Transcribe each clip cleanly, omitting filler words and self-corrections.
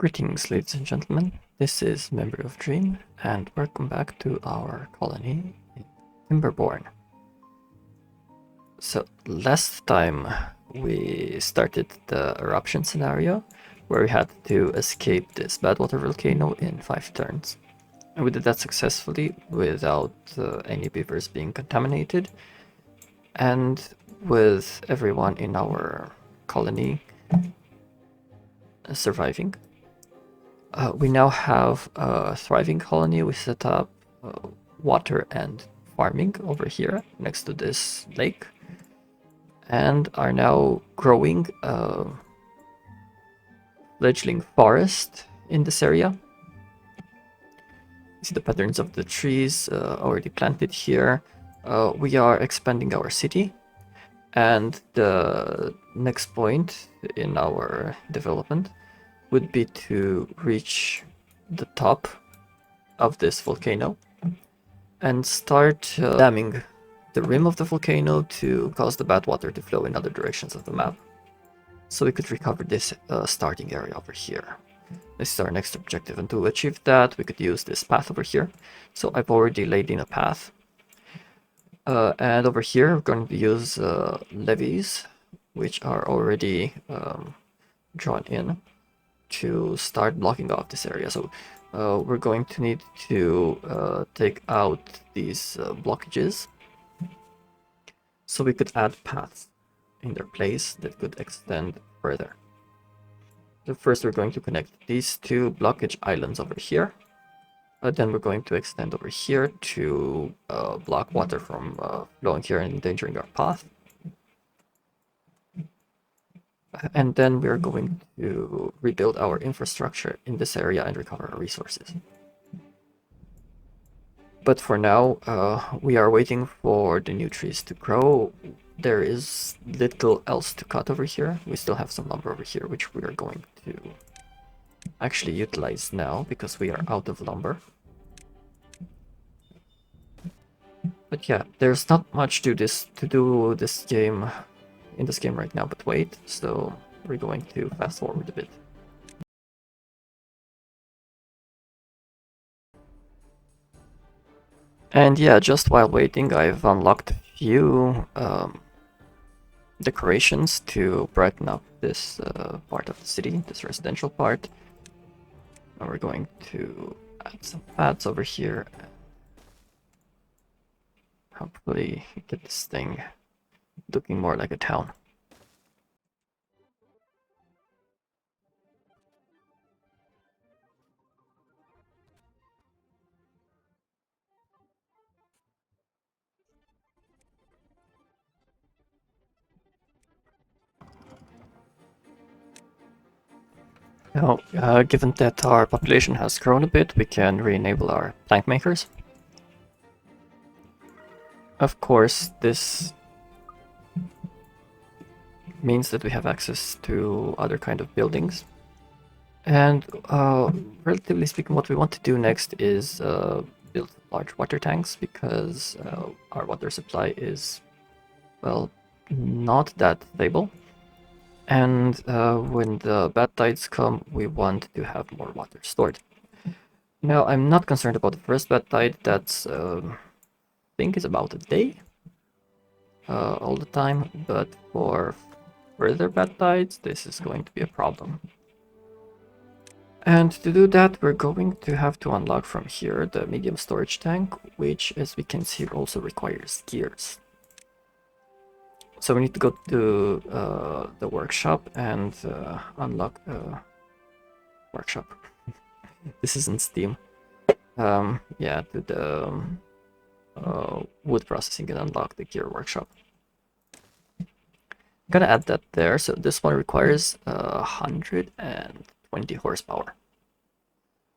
Greetings, ladies and gentlemen. This is Memory of Dream, and welcome back to our colony in Timberborn. So, last time we started the eruption scenario, where we had to escape this Badwater volcano in 5 turns. And we did that successfully without any beavers being contaminated, and with everyone in our colony surviving. We now have a thriving colony. We set up water and farming over here next to this lake, and are now growing a fledgling forest in this area. You see the patterns of the trees already planted here. We are expanding our city, and the next point in our development would be to reach the top of this volcano and start damming the rim of the volcano to cause the bad water to flow in other directions of the map. So we could recover this starting area over here. This is our next objective, and to achieve that we could use this path over here. So I've already laid in a path. And over here we're going to use levees, which are already drawn in, to start blocking off this area. So we're going to need to take out these blockages, so we could add paths in their place that could extend further. So first we're going to connect these two blockage islands over here. Then we're going to extend over here to block water from flowing here and endangering our path. And then we're going to rebuild our infrastructure in this area and recover our resources. But for now, we are waiting for the new trees to grow. There is little else to cut over here. We still have some lumber over here, which we are going to actually utilize now because we are out of lumber. But yeah, there's not much to do this game in this game right now, but wait, so we're going to fast forward a bit. And yeah, just while waiting, I've unlocked a few decorations to brighten up this part of the city, this residential part. And we're going to add some pads over here. Hopefully get this thing looking more like a town. Now, given that our population has grown a bit, we can re-enable our plank makers. Of course, this means that we have access to other kind of buildings. And relatively speaking, what we want to do next is build large water tanks, because our water supply is, well, not that stable. And when the bad tides come, we want to have more water stored. Now, I'm not concerned about the first bad tide. That's, I think, is about a day all the time. But for further bad tides, this is going to be a problem. And to do that, we're going to have to unlock from here the medium storage tank, which, as we can see, also requires gears. So we need to go to the workshop and unlock workshop. This isn't Steam. Yeah, to the wood processing and unlock the gear workshop. I'm gonna add that there. So this one requires 120 horsepower.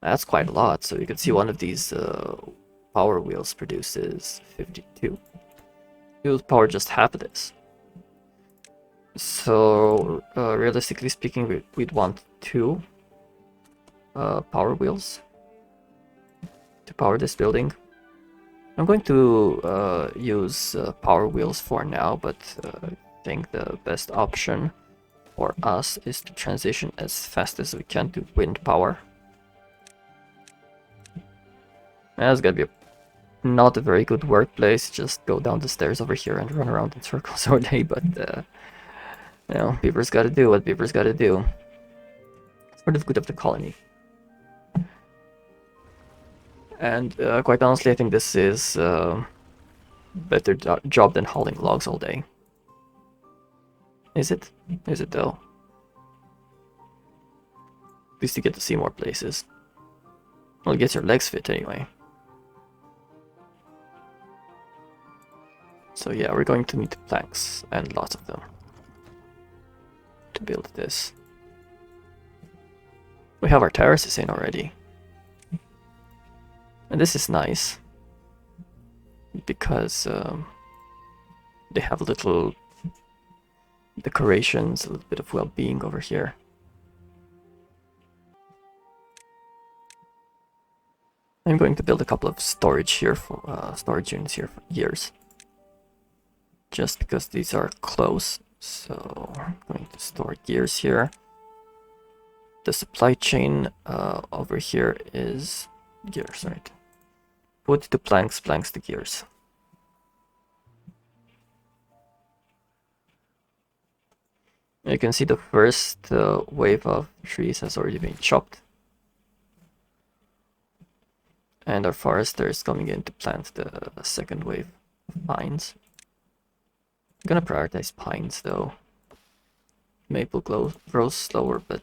That's quite a lot. So you can see one of these power wheels produces 52. You'll power just half of this. So realistically speaking, we'd want 2 power wheels to power this building. I'm going to use power wheels for now, but I think the best option for us is to transition as fast as we can to wind power. That's gonna be not a very good workplace, just go down the stairs over here and run around in circles all day, but you know, beavers gotta do what beavers gotta do. It's for the good of the colony. And quite honestly, I think this is better job than hauling logs all day. Is it? Is it though? At least you get to see more places. Well, it gets your legs fit anyway. So yeah, we're going to need planks, and lots of them, to build this. We have our terraces in already. And this is nice, because they have little decorations, a little bit of well-being over here. I'm going to build a couple of storage here for storage units here for years, just because these are close. So I'm going to store gears here. The supply chain over here is gears, right? Wood to planks, planks to gears. You can see the first wave of trees has already been chopped. And our forester is coming in to plant the second wave of pines. I'm gonna prioritize pines though. Maple grows slower, but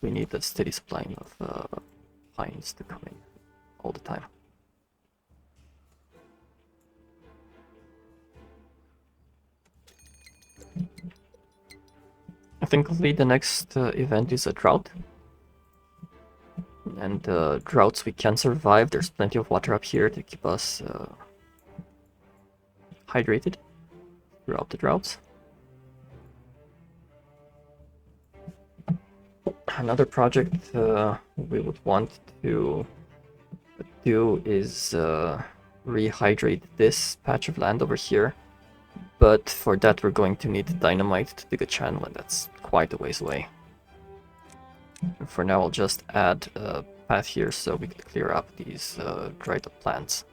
we need a steady supply of pines to come in all the time. I think the next event is a drought. And droughts we can survive. There's plenty of water up here to keep us hydrated throughout the droughts. Another project we would want to do is rehydrate this patch of land over here. But for that we're going to need dynamite to dig a channel, and that's quite a ways away. For now, I'll just add a path here so we can clear up these dried up plants.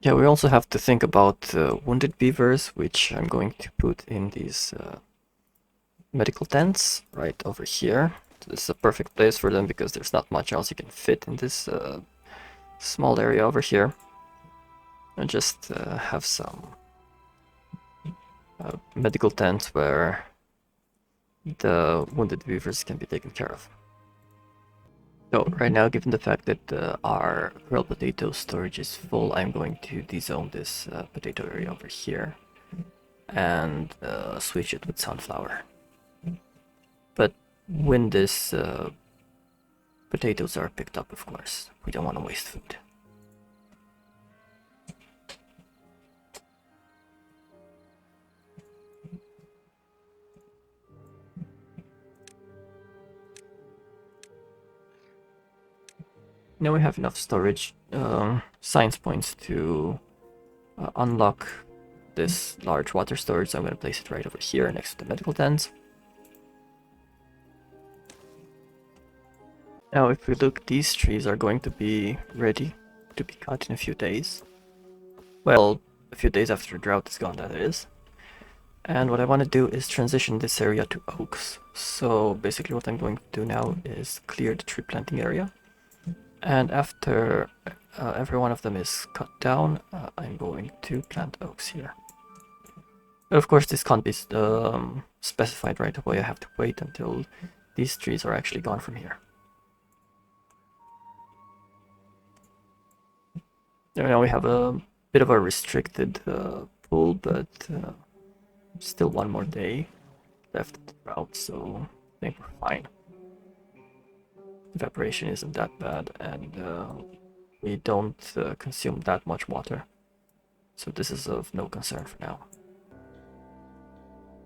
Yeah, we also have to think about wounded beavers, which I'm going to put in these medical tents right over here. So this is a perfect place for them because there's not much else you can fit in this small area over here. And just have some medical tent where the wounded beavers can be taken care of. So right now, given the fact that our grilled potato storage is full, I'm going to dezone this potato area over here and switch it with sunflower. But when this potatoes are picked up, of course, we don't want to waste food. Now we have enough storage science points to unlock this large water storage, so I'm going to place it right over here next to the medical tents. Now if we look, these trees are going to be ready to be cut in a few days. Well, a few days after the drought is gone, that is. And what I want to do is transition this area to oaks. So basically what I'm going to do now is clear the tree planting area. And after every one of them is cut down, I'm going to plant oaks here. But of course this can't be specified right away. I have to wait until these trees are actually gone from here. Now we have a bit of a restricted pool, but still one more day left of the drought, so I think we're fine. Evaporation isn't that bad, and we don't consume that much water, so this is of no concern for now.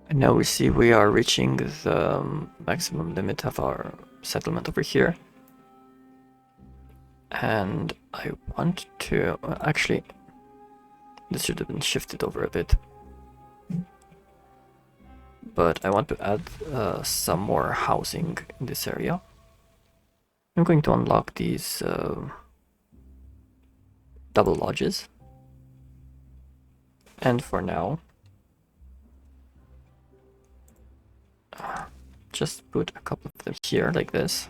And now we see we are reaching the maximum limit of our settlement over here. And I want to... actually, This should have been shifted over a bit. But I want to add some more housing in this area. I'm going to unlock these double lodges. And for now, just put a couple of them here like this.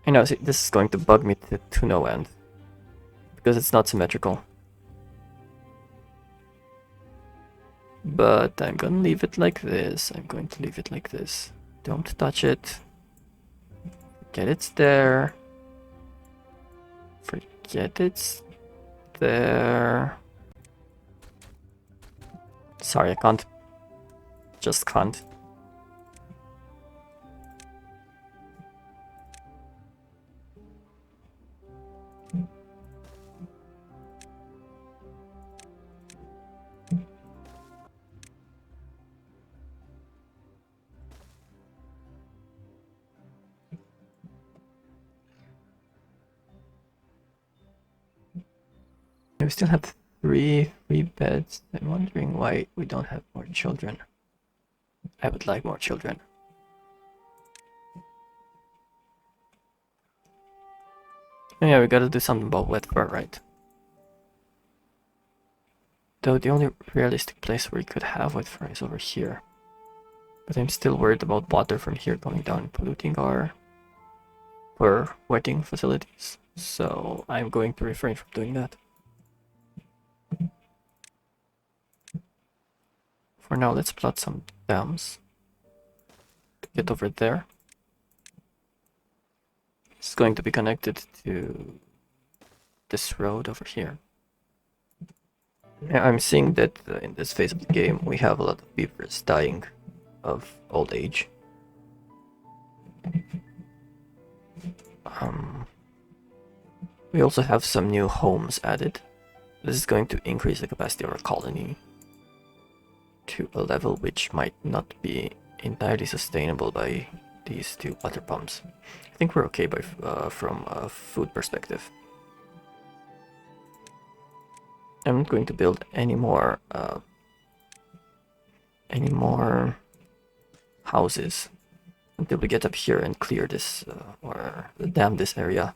I know, see, this is going to bug me to no end, because it's not symmetrical. But I'm gonna leave it like this. I'm going to leave it like this. Don't touch it. Forget it's there. Forget it's there. Sorry, I can't. Just can't. We still have three beds. I'm wondering why we don't have more children. I would like more children. Oh yeah, we gotta do something about wet fur, right? Though the only realistic place where we could have wet fur is over here. But I'm still worried about water from here going down and polluting our wetting facilities. So I'm going to refrain from doing that. For now, let's plot some dams to get over there. It's going to be connected to this road over here. Yeah, I'm seeing that in this phase of the game we have a lot of beavers dying of old age. We also have some new homes added. This is going to increase the capacity of our colony to a level which might not be entirely sustainable by these two water pumps. I think we're okay from a food perspective. I'm not going to build any more houses until we get up here and clear this or dam this area,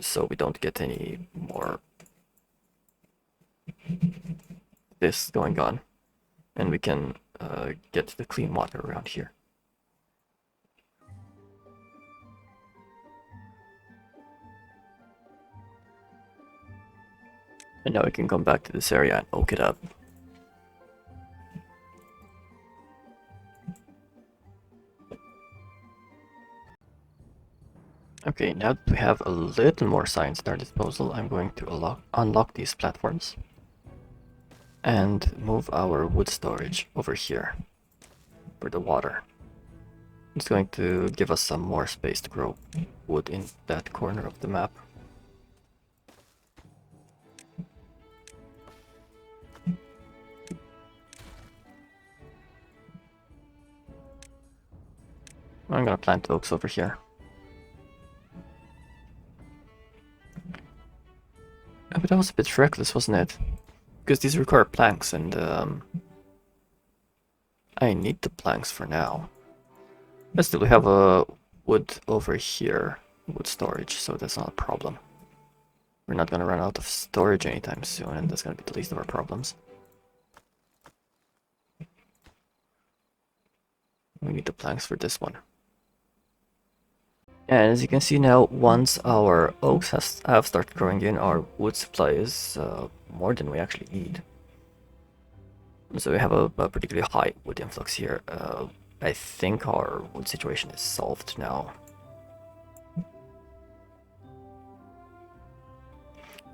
so we don't get any more this going on, and we can get the clean water around here. And now we can come back to this area and oak it up. Okay, now that we have a little more science at our disposal, I'm going to unlock these platforms and move our wood storage over here for the water. It's going to give us some more space to grow wood in that corner of the map. I'm gonna plant oaks over here. But that was a bit reckless, wasn't it? Because these require planks, and I need the planks for now. But still, we have a wood over here, wood storage, so that's not a problem. We're not gonna run out of storage anytime soon, and that's gonna be the least of our problems. We need the planks for this one. And as you can see now, once our oaks have started growing in, our wood supply is more than we actually need. So we have a particularly high wood influx here. I think our wood situation is solved now.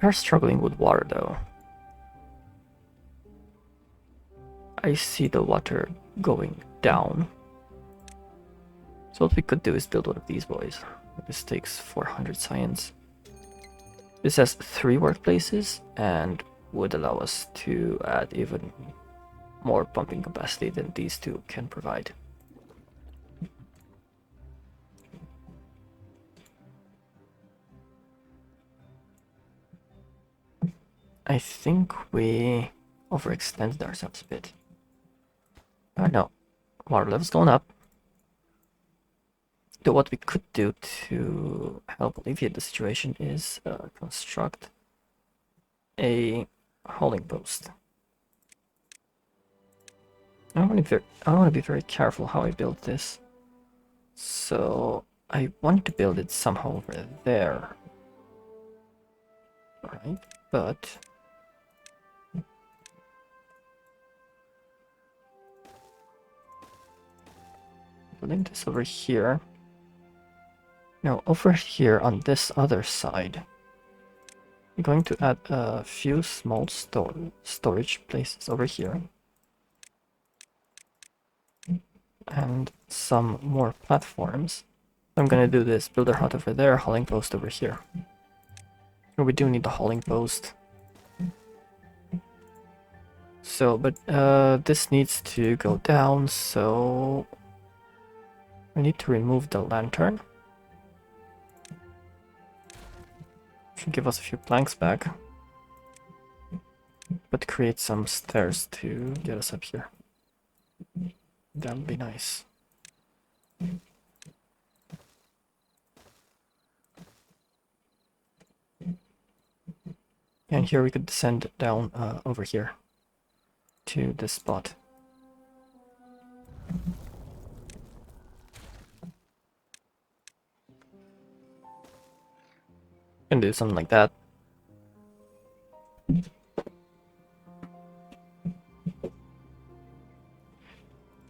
We are struggling with water though. I see the water going down. So what we could do is build one of these boys. This takes 400 science. This has 3 workplaces and would allow us to add even more pumping capacity than these two can provide. I think we overextended ourselves a bit. No, water level's going up. So what we could do to help alleviate the situation is construct a hauling post. I want to be very careful how I build this. So I want to build it somehow over there. Right, but building this over here. Now over here on this other side, I'm going to add a few small storage places over here. And some more platforms. I'm gonna do this builder hut over there, hauling post over here. We do need the hauling post. So, but this needs to go down, so we need to remove the lantern. Should give us a few planks back. But create some stairs to get us up here. That would be nice. And here we could descend down over here to this spot. Can do something like that.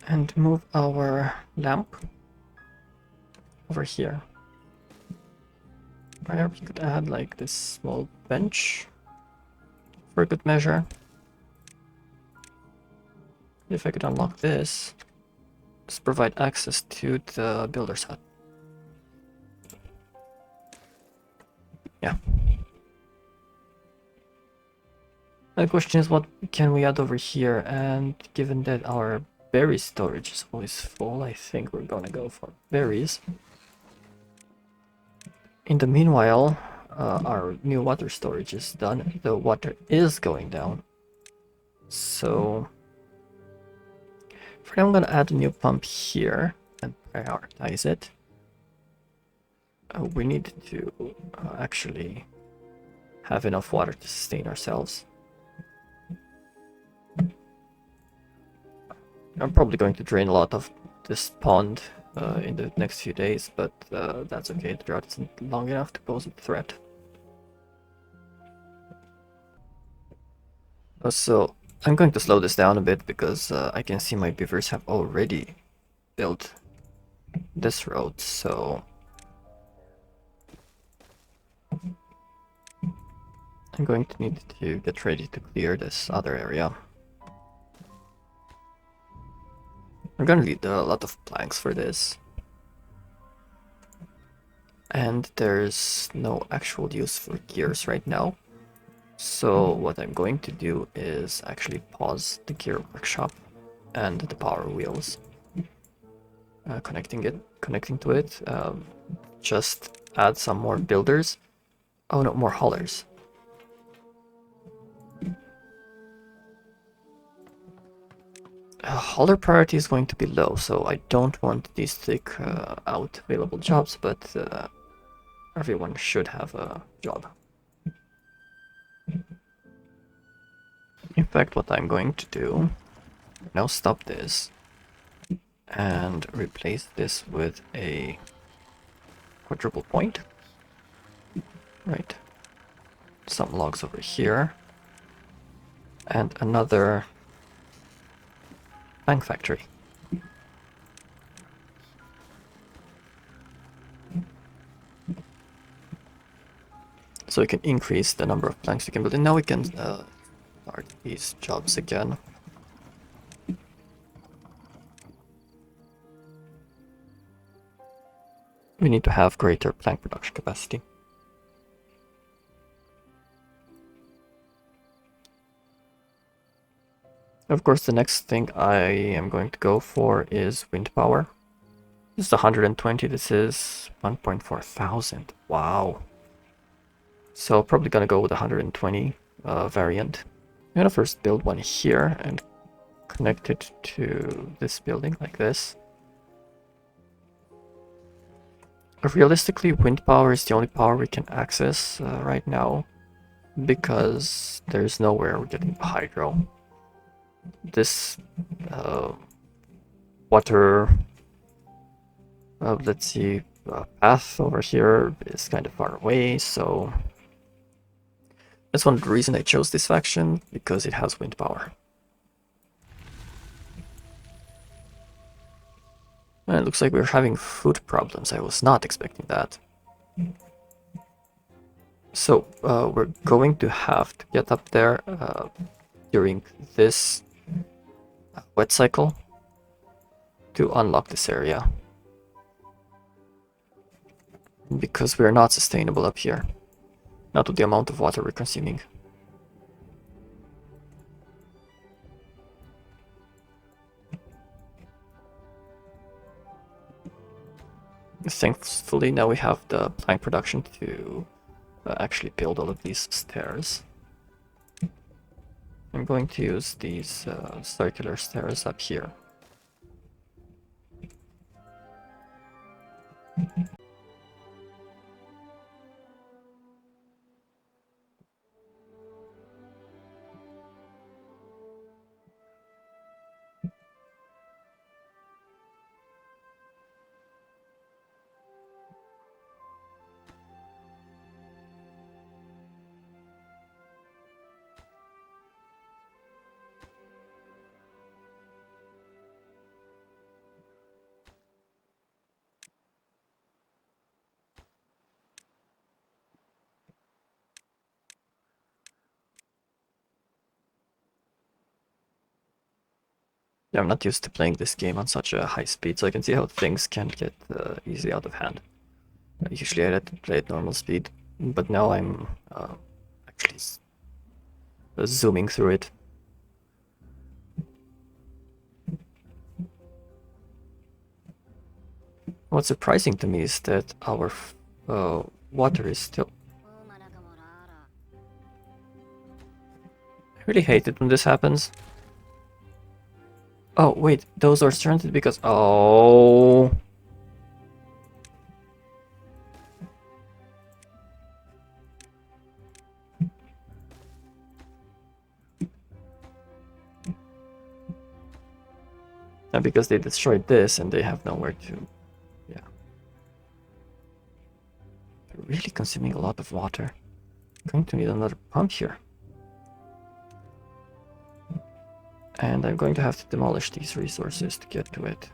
And move our lamp over here. Where we could add like this small bench for a good measure. If I could unlock this, just provide access to the builder's hut. Yeah. The question is, what can we add over here? And given that our berry storage is always full, I think we're gonna go for berries. In the meanwhile, our new water storage is done. The water is going down. So for now, I'm gonna add a new pump here and prioritize it. We need to actually have enough water to sustain ourselves. I'm probably going to drain a lot of this pond in the next few days, but that's okay. The drought isn't long enough to pose a threat. So I'm going to slow this down a bit because I can see my beavers have already built this road, so I'm going to need to get ready to clear this other area. We're gonna need a lot of planks for this. And there's no actual use for gears right now. So what I'm going to do is actually pause the gear workshop and the power wheels. Connecting to it. Just add some more builders. Oh no, more haulers. Hauler priority is going to be low, so I don't want these to take out available jobs, but everyone should have a job. In fact, what I'm going to do, now stop this and replace this with a quadruple point. Right. Some logs over here. And another plank factory. So we can increase the number of planks we can build. And now we can start these jobs again. We need to have greater plank production capacity. Of course, the next thing I am going to go for is wind power. This is 120, this is 1.4 thousand. Wow. So probably gonna go with 120 variant. I'm gonna first build one here and connect it to this building like this. Realistically, wind power is the only power we can access right now, because there's nowhere we're getting hydro. This water, let's see, path over here is kind of far away, so that's one of the reasons I chose this faction, because it has wind power. And it looks like we're having food problems. I was not expecting that. So we're going to have to get up there during this wet cycle to unlock this area, because we're not sustainable up here, not with the amount of water we're consuming. Thankfully now we have the plank production to actually build all of these stairs. I'm going to use these circular stairs up here. Yeah, I'm not used to playing this game on such a high speed, so I can see how things can get easily out of hand. Usually I like to play at normal speed, but now I'm actually zooming through it. What's surprising to me is that our water is still... I really hate it when this happens. Oh, wait, those are stranded because... Oh... And because they destroyed this and they have nowhere to... Yeah. They're really consuming a lot of water. I'm going to need another pump here. And I'm going to have to demolish these resources to get to it.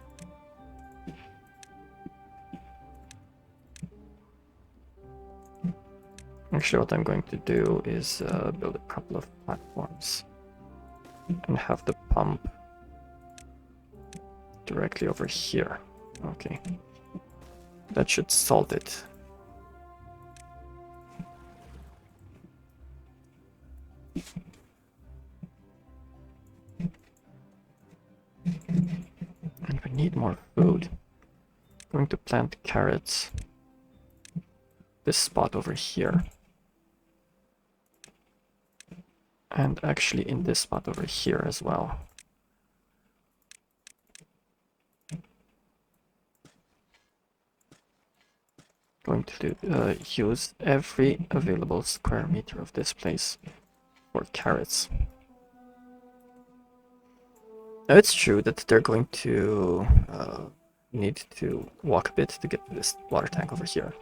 Actually, what I'm going to do is build a couple of platforms and have the pump directly over here. Okay. That should solve it. And we need more food. I'm going to plant carrots. This spot over here. And actually in this spot over here as well. Going to use every available square meter of this place for carrots. Now it's true that they're going to need to walk a bit to get to this water tank over here.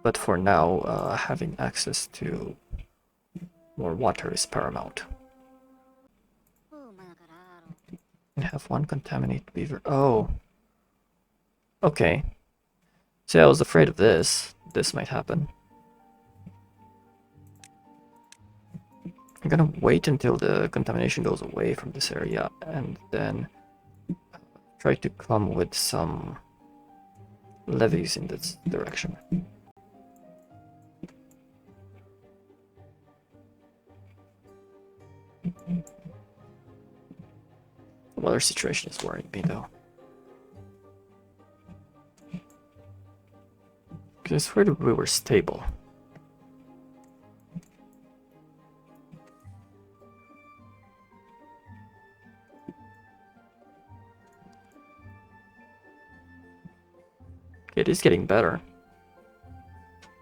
But for now, having access to more water is paramount. And have one contaminated beaver. Oh. Okay. See, I was afraid of this. This might happen. I'm gonna wait until the contamination goes away from this area and then try to come with some levees in this direction. The weather situation is worrying me though. Because I swear we were stable. It is getting better.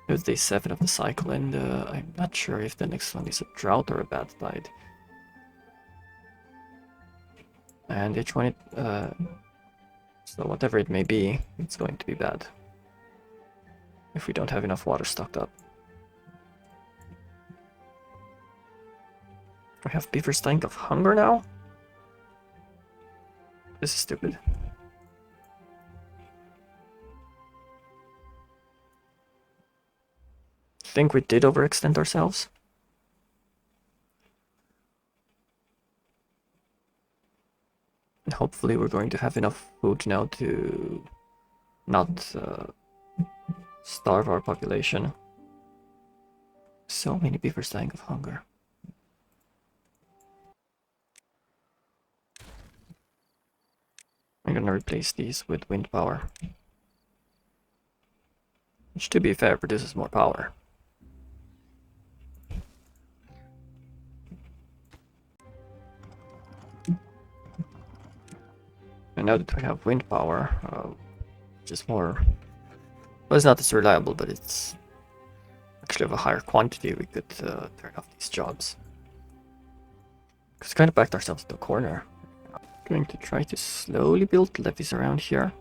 It was day 7 of the cycle, and I'm not sure if the next one is a drought or a bad tide. And each one, so whatever it may be, it's going to be bad if we don't have enough water stocked up. We have beavers dying of hunger now? This is stupid. Think we did overextend ourselves? And hopefully we're going to have enough food now to not starve our population. So many beavers dying of hunger. I'm gonna replace these with wind power. Which, to be fair, produces more power. And now that we have wind power, just more... Well, it's not as reliable, but it's actually of a higher quantity. We could turn off these jobs. Because we kind of backed ourselves into a corner. Going to try to slowly build levees around here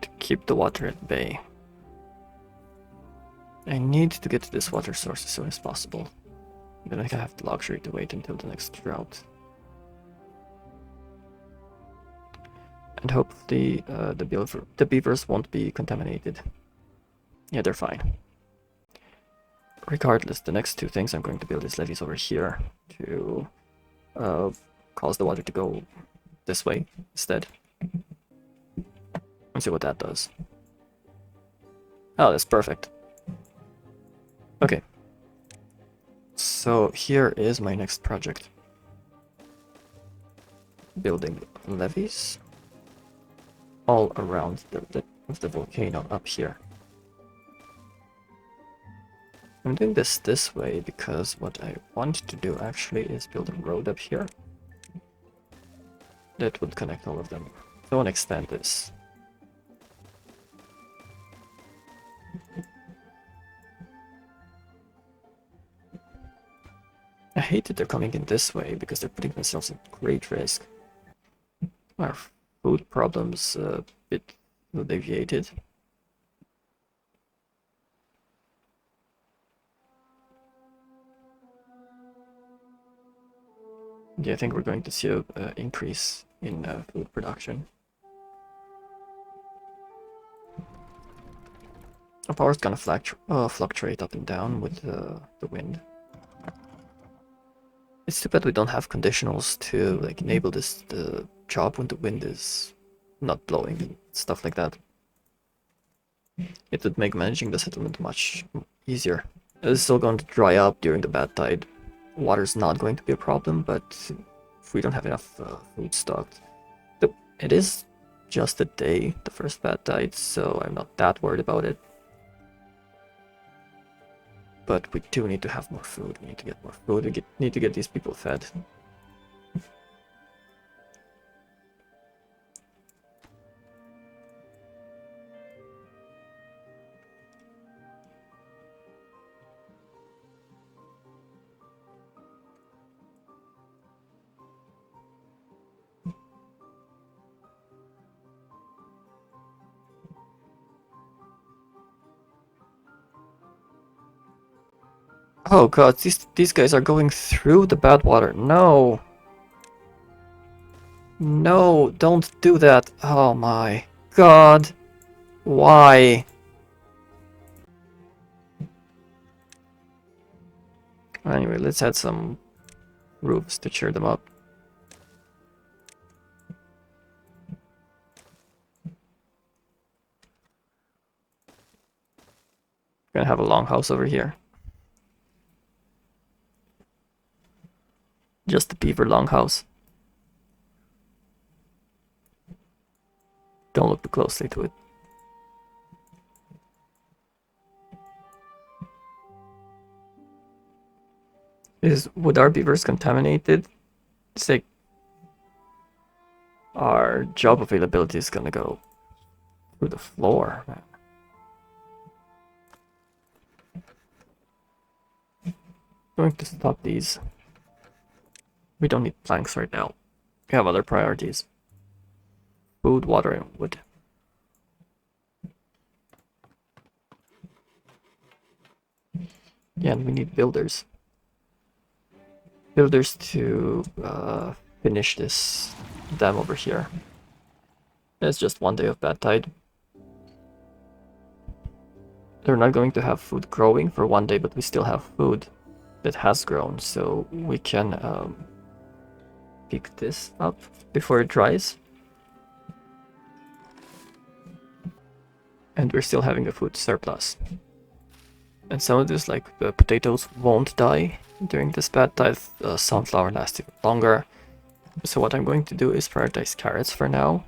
to keep the water at bay. I need to get to this water source as soon as possible. Then I have the luxury to wait until the next drought. And hopefully the beavers won't be contaminated. Yeah, they're fine. Regardless, the next two things I'm going to build is levees over here to cause the water to go this way instead. Let's see what that does. Oh, that's perfect. Okay. So here is my next project. Building levees all around the volcano up here. I'm doing this way because what I want to do actually is build a road up here that would connect all of them. I want to expand this. I hate that they're coming in this way because they're putting themselves at great risk. Our food problems a bit alleviated. Yeah, I think we're going to see an increase in food production. Our power's gonna fluctuate up and down with the wind. It's too bad we don't have conditionals to like enable the job when the wind is not blowing and stuff like that. It would make managing the settlement much easier. It's still going to dry up during the bad tide. Water's not going to be a problem, but if we don't have enough food stocked, it is just a day, the first bad tide, so I'm not that worried about it. But we do need to have more food. We need to get more food. We need to get these people fed. Oh god, these guys are going through the bad water. No. No, don't do that. Oh my god. Why? Anyway, let's add some roofs to cheer them up. Gonna have a longhouse over here. Just the beaver longhouse. Don't look too closely to it. With our beavers contaminated, it's like our job availability is gonna go through the floor, man. Going to stop these. We don't need planks right now. We have other priorities. Food, water, and wood. Yeah, and we need builders. Builders to finish this dam over here. It's just one day of bad tide. They're not going to have food growing for one day, but we still have food that has grown, so we can pick this up before it dries. And we're still having a food surplus. And some of this, like the potatoes, won't die during this bad tide. Sunflower lasts even longer. So what I'm going to do is prioritize carrots for now.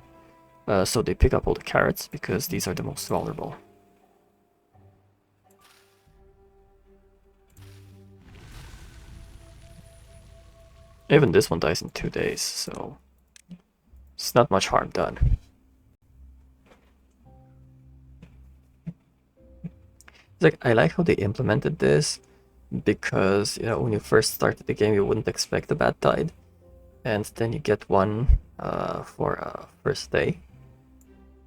So they pick up all the carrots, because these are the most vulnerable. Even this one dies in 2 days, so it's not much harm done. I like how they implemented this, because, you know, when you first started the game, you wouldn't expect a bad tide, and then you get one for first day,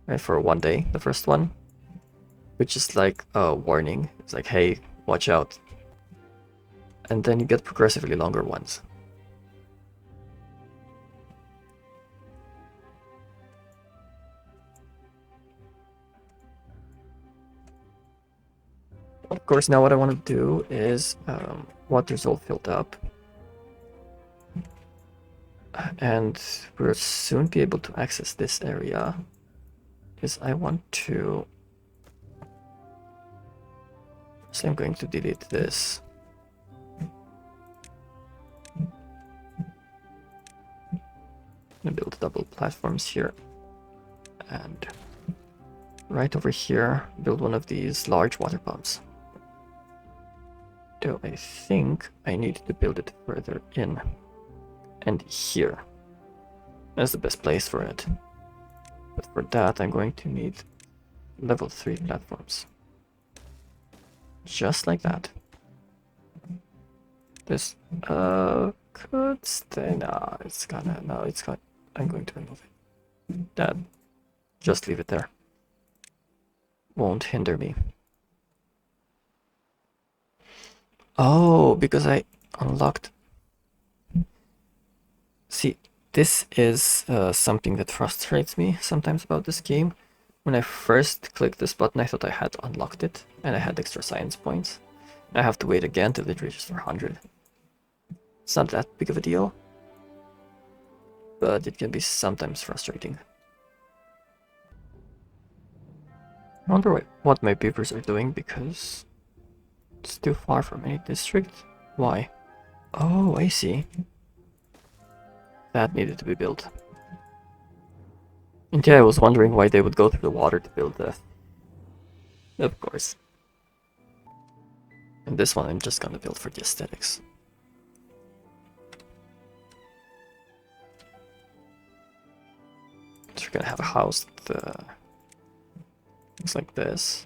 right? For 1 day, the first one, which is like a warning. It's like, hey, watch out. And then you get progressively longer ones. Of course, now what I want to do is water's all filled up. And we'll soon be able to access this area. Because I want to... So I'm going to delete this. I'm gonna build double platforms here. And right over here, build one of these large water pumps. Though I think I need to build it further in. And here. That's the best place for it. But for that, I'm going to need level 3 platforms. Just like that. This could stay. No, it's gonna. No, it's gonna. I'm going to remove it. That. Just leave it there. Won't hinder me. Oh, because I unlocked. See, this is something that frustrates me sometimes about this game. When I first clicked this button, I thought I had unlocked it, and I had extra science points. I have to wait again till it reaches 400. It's not that big of a deal, but it can be sometimes frustrating. I wonder what my beavers are doing, because it's too far from any district. Why? Oh, I see. That needed to be built. And yeah, I was wondering why they would go through the water to build that. Of course. And this one I'm just gonna build for the aesthetics. So we're gonna have a house that looks like this.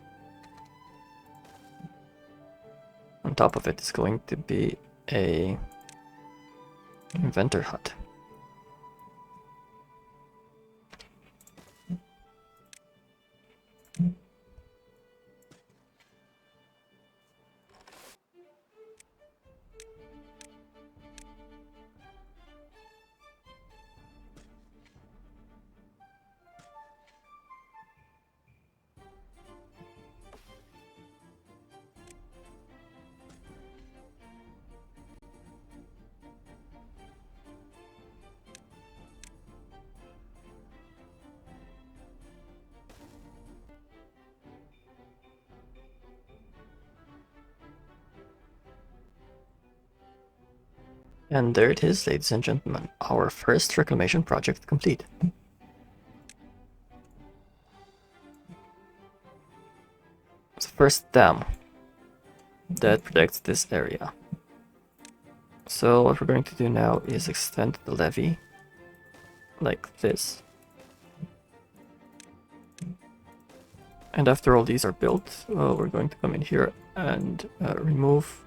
On top of it is going to be a inventor hut. And there it is, ladies and gentlemen, our first reclamation project complete. It's the first dam that protects this area. So what we're going to do now is extend the levee like this. And after all these are built, we're going to come in here and remove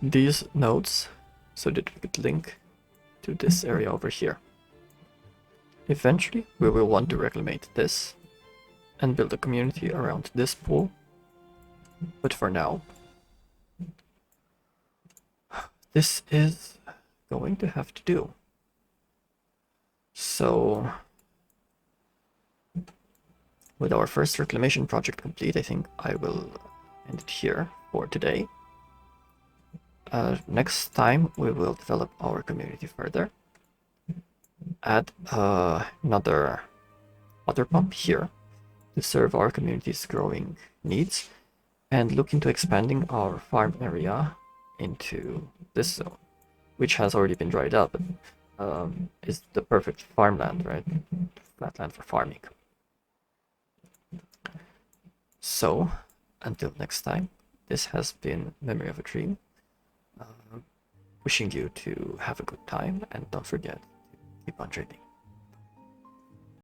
these nodes so that we could link to this area over here. Eventually, we will want to reclaim this and build a community around this pool. But for now, this is going to have to do. So, with our first reclamation project complete, I think I will end it here for today. Next time, we will develop our community further. Add another water pump here to serve our community's growing needs, and look into expanding our farm area into this zone, which has already been dried up, and is the perfect farmland, right? Flatland for farming. So, until next time, this has been Memory of a Dream. Wishing you to have a good time, and don't forget to keep on dreaming.